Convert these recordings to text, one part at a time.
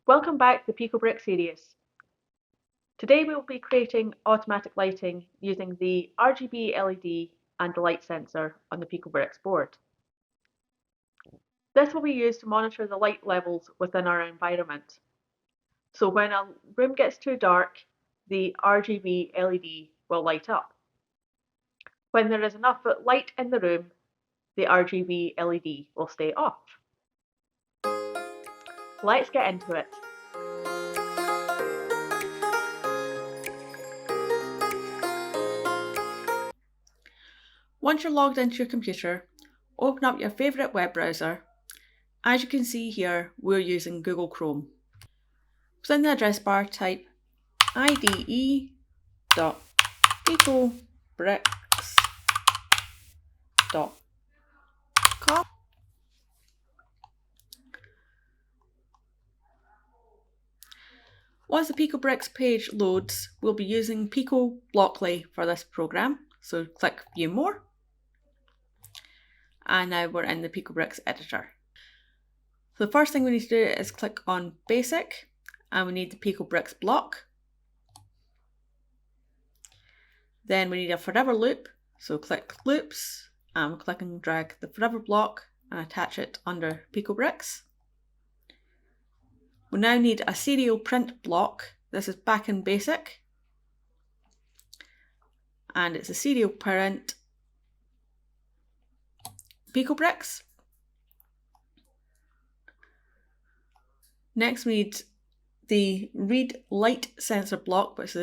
Welcome back to the PicoBrick series. Today we will be creating automatic lighting using the RGB LED and the light sensor on the PicoBricks board. This will be used to monitor the light levels within our environment. So when a room gets too dark, the RGB LED will light up. When there is enough light in the room, the RGB LED will stay off. Let's get into it. Once you're logged into your computer, open up your favourite web browser. As you can see here, we're using Google Chrome. Within the address bar, type ide.picobricks.com. Once the PicoBricks page loads, we'll be using Pico Blockly for this program. So click View More. And now we're in the PicoBricks editor. So the first thing we need to do is click on Basic, and we need the PicoBricks block. Then we need a forever loop, so click Loops, and click and drag the forever block and attach it under PicoBricks. We now need a serial print block. This is back in Basic, and it's a serial print PicoBricks. Next we need the read light sensor block, which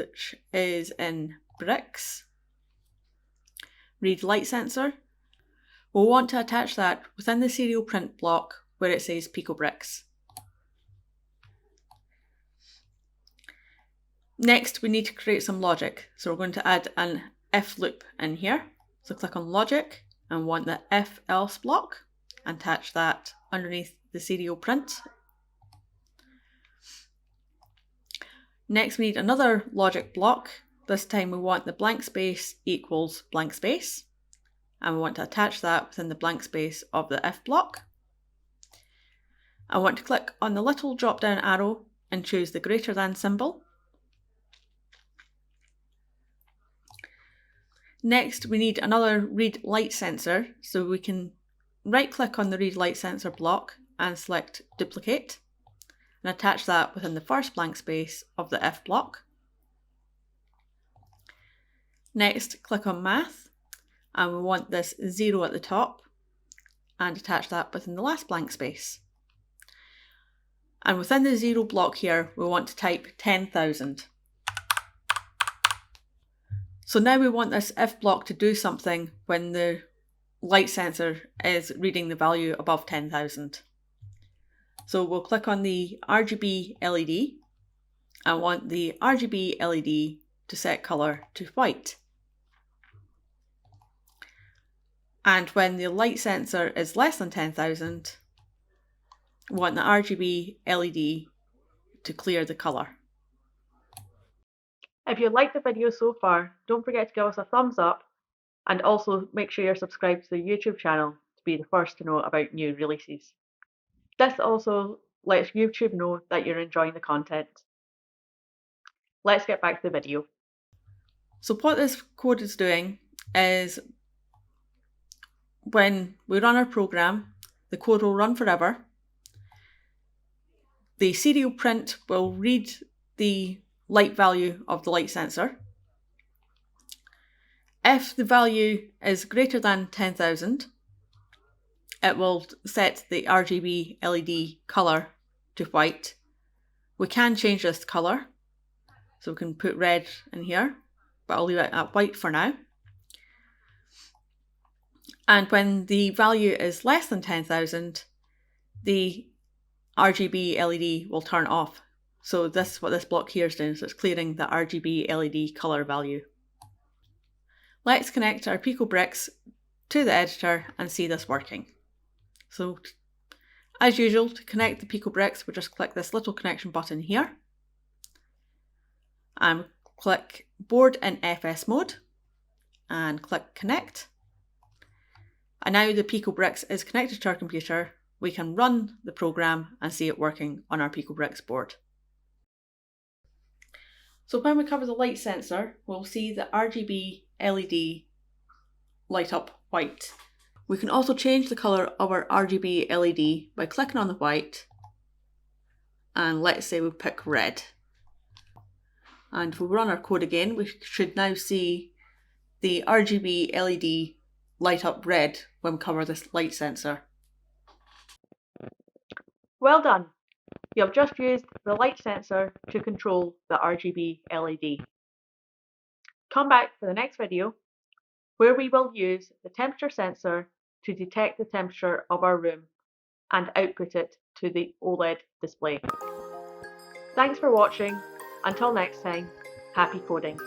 is in bricks. Read light sensor. We'll want to attach that within the serial print block where it says PicoBricks. Next we need to create some logic. So we're going to add an if loop in here. So click on logic and want the if else block and attach that underneath the serial print. Next we need another logic block. This time we want the blank space equals blank space, and we want to attach that within the blank space of the if block. I want to click on the little drop down arrow and choose the greater than symbol. Next we need another read light sensor, so we can right click on the read light sensor block and select duplicate and attach that within the first blank space of the if block. Next click on math, and we want this 0 at the top and attach that within the last blank space. And within the 0 block here we want to type 10,000. So now we want this if block to do something when the light sensor is reading the value above 10,000. So we'll click on the RGB LED and want the RGB LED to set colour to white. And when the light sensor is less than 10,000, we want the RGB LED to clear the colour. If you liked the video so far, don't forget to give us a thumbs up, and also make sure you're subscribed to the YouTube channel to be the first to know about new releases. This also lets YouTube know that you're enjoying the content. Let's get back to the video. So what this code is doing is when we run our program, the code will run forever. The serial print will read the light value of the light sensor. If the value is greater than 10,000, it will set the RGB LED colour to white. We can change this colour, so we can put red in here, but I'll leave it at white for now. And when the value is less than 10,000, the RGB LED will turn off. So this is what this block here is doing, so it's clearing the RGB LED colour value. Let's connect our PicoBricks to the editor and see this working. So as usual, to connect the PicoBricks, we just click this little connection button here and click board in FS mode and click connect. And now the PicoBricks is connected to our computer we can run the program and see it working on our Picobricks board. So when we cover the light sensor, we'll see the RGB LED light up white. We can also change the colour of our RGB LED by clicking on the white, and let's say we pick red. And if we run our code again, we should now see the RGB LED light up red when we cover this light sensor. Well done! You have just used the light sensor to control the RGB LED. Come back for the next video where we will use the temperature sensor to detect the temperature of our room and output it to the OLED display. Thanks for watching. Until next time, happy coding.